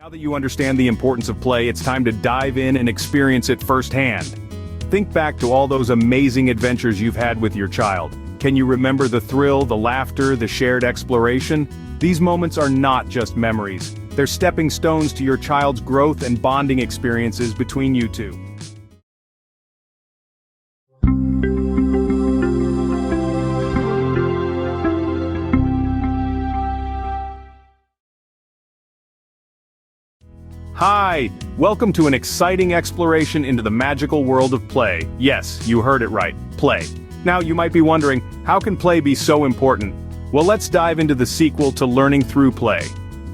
Now that you understand the importance of play, it's time to dive in and experience it firsthand. Think back to all those amazing adventures you've had with your child. Can you remember the thrill, the laughter, the shared exploration? These moments are not just memories. They're stepping stones to your child's growth and bonding experiences between you two. Hi! Welcome to an exciting exploration into the magical world of play. Yes, you heard it right, play. Now you might be wondering, how can play be so important? Well, let's dive into the sequel to Learning Through Play.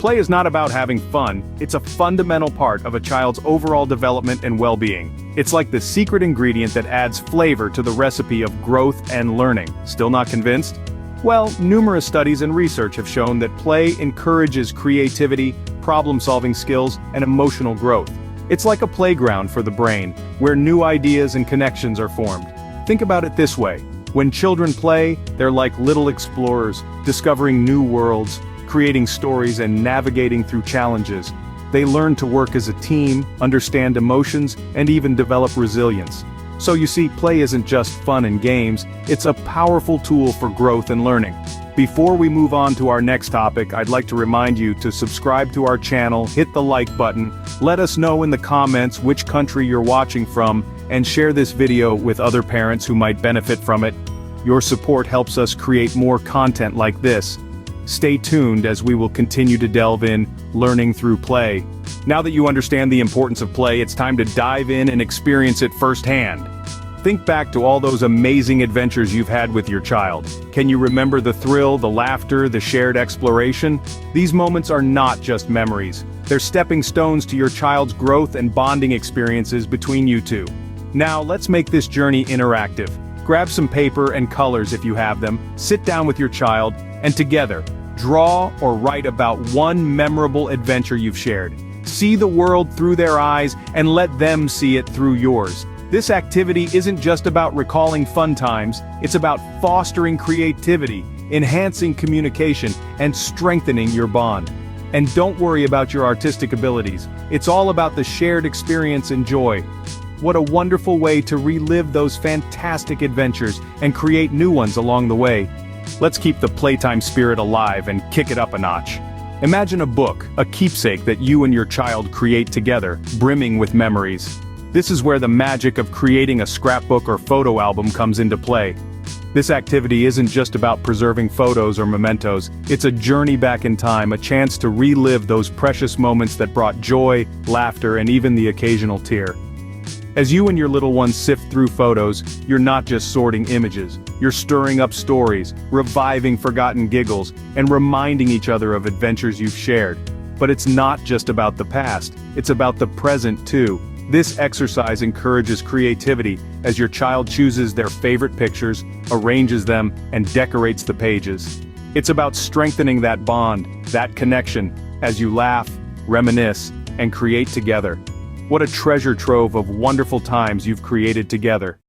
Play is not about having fun, it's a fundamental part of a child's overall development and well-being. It's like the secret ingredient that adds flavor to the recipe of growth and learning. Still not convinced? Well, numerous studies and research have shown that play encourages creativity, problem-solving skills, and emotional growth. It's like a playground for the brain, where new ideas and connections are formed. Think about it this way. When children play, they're like little explorers, discovering new worlds, creating stories and navigating through challenges. They learn to work as a team, understand emotions, and even develop resilience. So you see, play isn't just fun and games, it's a powerful tool for growth and learning. Before we move on to our next topic, I'd like to remind you to subscribe to our channel, hit the like button, let us know in the comments which country you're watching from, and share this video with other parents who might benefit from it. Your support helps us create more content like this. Stay tuned as we will continue to delve in learning through play. Now that you understand the importance of play, it's time to dive in and experience it firsthand. Think back to all those amazing adventures you've had with your child. Can you remember the thrill, the laughter, the shared exploration? These moments are not just memories. They're stepping stones to your child's growth and bonding experiences between you two. Now, let's make this journey interactive. Grab some paper and colors if you have them, sit down with your child, and together, draw or write about one memorable adventure you've shared. See the world through their eyes and let them see it through yours. This activity isn't just about recalling fun times, it's about fostering creativity, enhancing communication, and strengthening your bond. And don't worry about your artistic abilities, it's all about the shared experience and joy. What a wonderful way to relive those fantastic adventures and create new ones along the way. Let's keep the playtime spirit alive and kick it up a notch. Imagine a book, a keepsake that you and your child create together, brimming with memories. This is where the magic of creating a scrapbook or photo album comes into play. This activity isn't just about preserving photos or mementos, it's a journey back in time, a chance to relive those precious moments that brought joy, laughter, and even the occasional tear. As you and your little ones sift through photos, you're not just sorting images, you're stirring up stories, reviving forgotten giggles, and reminding each other of adventures you've shared. But it's not just about the past, it's about the present too. This exercise encourages creativity as your child chooses their favorite pictures, arranges them, and decorates the pages. It's about strengthening that bond, that connection, as you laugh, reminisce, and create together. What a treasure trove of wonderful times you've created together.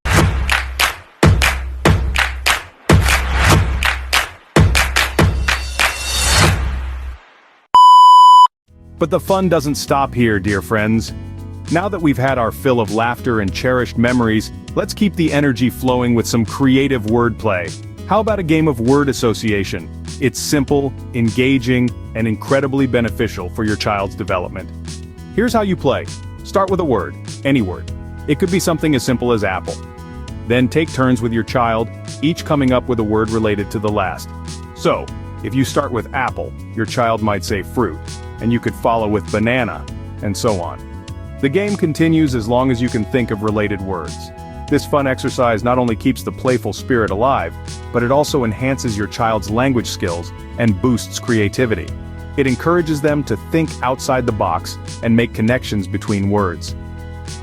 But the fun doesn't stop here, dear friends. Now that we've had our fill of laughter and cherished memories, let's keep the energy flowing with some creative wordplay. How about a game of word association? It's simple, engaging, and incredibly beneficial for your child's development. Here's how you play. Start with a word, any word. It could be something as simple as apple. Then take turns with your child, each coming up with a word related to the last. So, if you start with apple, your child might say fruit, and you could follow with banana, and so on. The game continues as long as you can think of related words. This fun exercise not only keeps the playful spirit alive, but it also enhances your child's language skills and boosts creativity. It encourages them to think outside the box and make connections between words.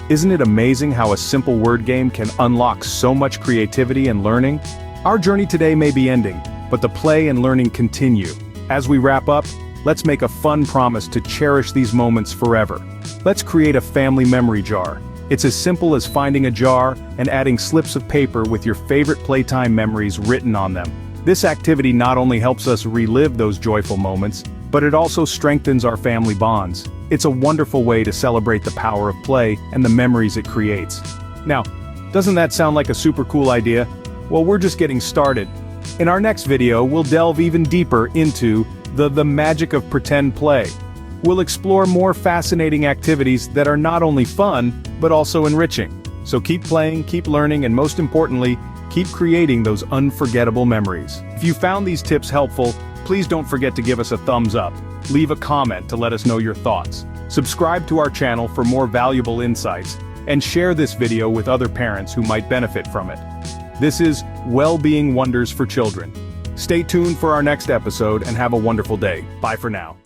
Isn't it amazing how a simple word game can unlock so much creativity and learning? Our journey today may be ending, but the play and learning continue. As we wrap up, let's make a fun promise to cherish these moments forever. Let's create a family memory jar. It's as simple as finding a jar and adding slips of paper with your favorite playtime memories written on them. This activity not only helps us relive those joyful moments, but it also strengthens our family bonds. It's a wonderful way to celebrate the power of play and the memories it creates. Now, doesn't that sound like a super cool idea? Well, we're just getting started. In our next video, we'll delve even deeper into the magic of pretend play. We'll explore more fascinating activities that are not only fun, but also enriching. So keep playing, keep learning, and most importantly, keep creating those unforgettable memories. If you found these tips helpful, please don't forget to give us a thumbs up. Leave a comment to let us know your thoughts. Subscribe to our channel for more valuable insights, and share this video with other parents who might benefit from it. This is Well-Being Wonders for Children. Stay tuned for our next episode and have a wonderful day. Bye for now.